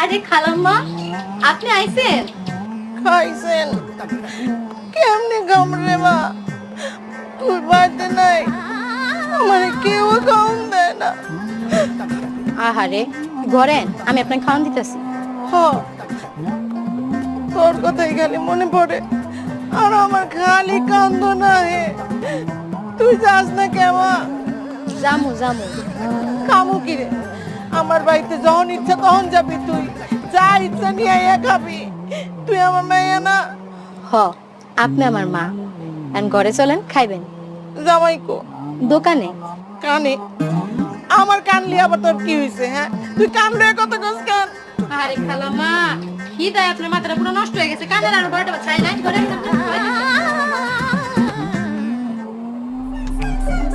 আরে খালাম্মা, আপনি আইছেন? খাইছেন কেমনে কামড়ে মা? তুই বাড়িতে নাই, আমার কেউ খাওন দেয় না। আহারে, ঘরেন, আমি আপনাকে খাওয়ান দিতেছি। হ, তোর কথাই খালি মনে পড়ে আর আমার খালি কান্দ না হে। তুই যাস না কেমা? জামু জামু। খামু কিরে? আমার বাড়িতে যখন ইচ্ছা তখন যাবি, তুই যা ইচ্ছা নিয়ে আইয়া খাবি। তুই আমার মেয়ে না? হ, আপনি আমার মা। এখন ঘরে চলেন, খাইবেন। জামাই কো? দোকানে। কানে? আমার কানলি আবার তোর কি হয়েছে? হ্যাঁ, তুই কানলে কত গোস কান? আরে খালাম্মা, খিদায় আপনার মাথাটা পুরো নষ্ট হয়ে গেছে। কানের আর বড়টা ছাই নাই, ঘরে